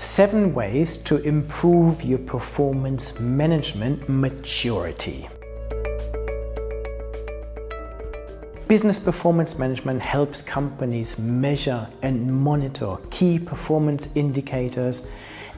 7 ways to improve your performance management maturity. Business performance management helps companies measure and monitor key performance indicators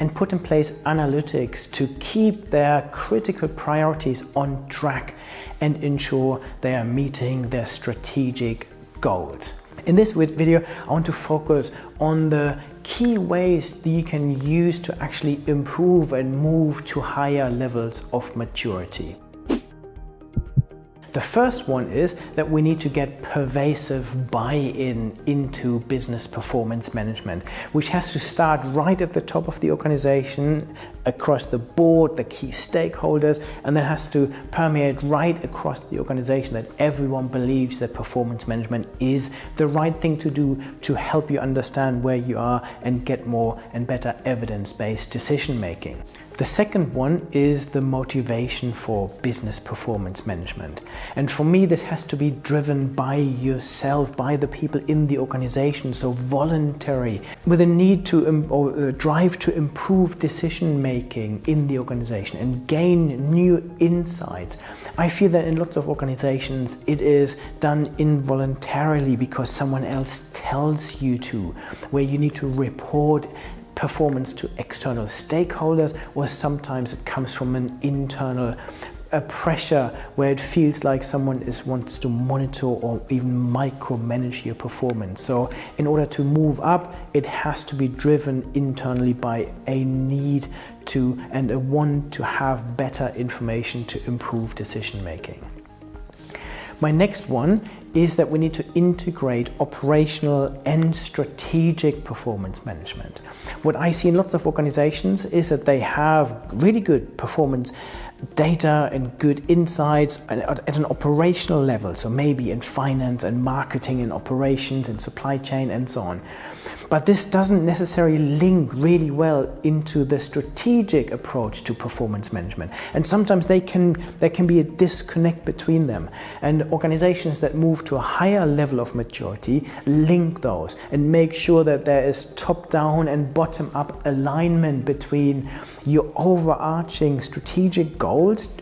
and put in place analytics to keep their critical priorities on track and ensure they are meeting their strategic goals. In this video, I want to focus on the key ways that you can use to actually improve and move to higher levels of maturity. The first one is that we need to get pervasive buy-in into business performance management, which has to start right at the top of the organization, across the board, the key stakeholders, and then has to permeate right across the organization, that everyone believes that performance management is the right thing to do to help you understand where you are and get more and better evidence-based decision making. The second one is the motivation for business performance management. And for me, this has to be driven by yourself, by the people in the organization, so voluntary, with a need to or a drive to improve decision making in the organization and gain new insights. I feel that in lots of organizations it is done involuntarily because someone else tells you to, where you need to report performance to external stakeholders, or sometimes it comes from an internal pressure where it feels like someone wants to monitor or even micromanage your performance. So in order to move up, it has to be driven internally by a need to and a want to have better information to improve decision making. My next one is that we need to integrate operational and strategic performance management. What I see in lots of organizations is that they have really good performance data and good insights at an operational level, so maybe in finance and marketing and operations and supply chain and so on. But this doesn't necessarily link really well into the strategic approach to performance management. And sometimes there can be a disconnect between them. And organizations that move to a higher level of maturity link those and make sure that there is top-down and bottom-up alignment between your overarching strategic goals,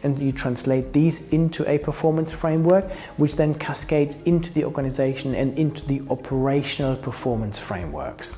and you translate these into a performance framework, which then cascades into the organization and into the operational performance frameworks.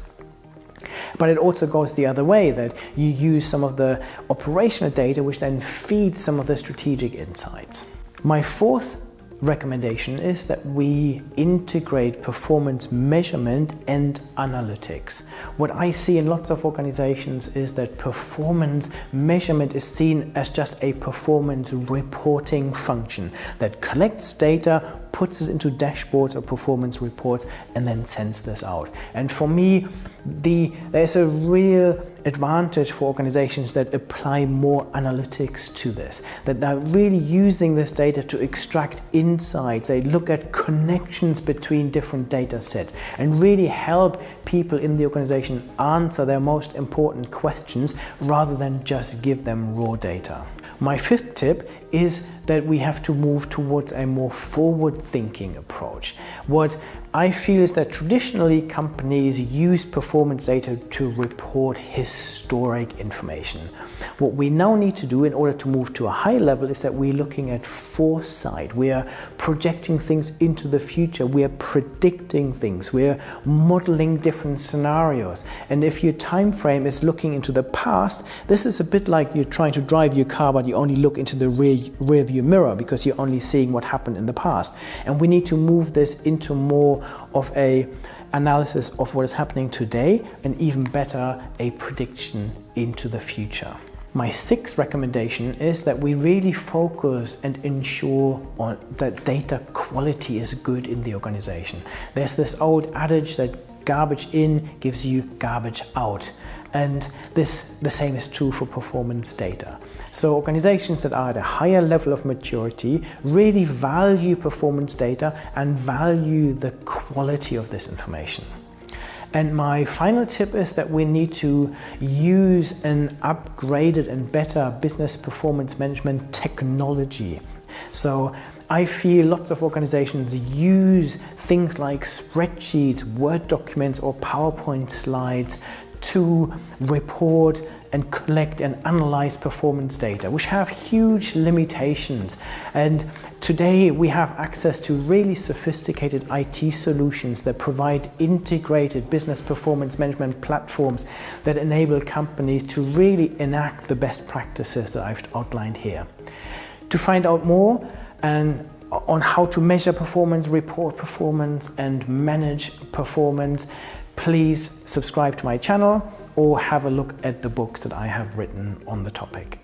But it also goes the other way, that you use some of the operational data which then feeds some of the strategic insights. My fourth recommendation is that we integrate performance measurement and analytics. What I see in lots of organizations is that performance measurement is seen as just a performance reporting function that collects data, puts it into dashboards or performance reports, and then sends this out. And for me, there's a real advantage for organizations that apply more analytics to this, that they're really using this data to extract insights. They look at connections between different data sets and really help people in the organization answer their most important questions rather than just give them raw data. My fifth tip is that we have to move towards a more forward-thinking approach. What I feel is that traditionally companies use performance data to report historic information. What we now need to do in order to move to a high level is that we're looking at foresight. We are projecting things into the future. We are predicting things. We are modeling different scenarios. And if your time frame is looking into the past, this is a bit like you're trying to drive your car, but you only look into the rear view mirror because you're only seeing what happened in the past. And we need to move this into more of a analysis of what is happening today, and even better, a prediction into the future. My sixth recommendation is that we really focus and ensure that data quality is good in the organization. There's this old adage that garbage in gives you garbage out. And the same is true for performance data. So organizations that are at a higher level of maturity really value performance data and value the quality of this information. And my final tip is that we need to use an upgraded and better business performance management technology. So I feel lots of organizations use things like spreadsheets, Word documents, or PowerPoint slides to report and collect and analyze performance data, which have huge limitations. And today we have access to really sophisticated IT solutions that provide integrated business performance management platforms that enable companies to really enact the best practices that I've outlined here. To find out more on how to measure performance, report performance, and manage performance, please subscribe to my channel or have a look at the books that I have written on the topic.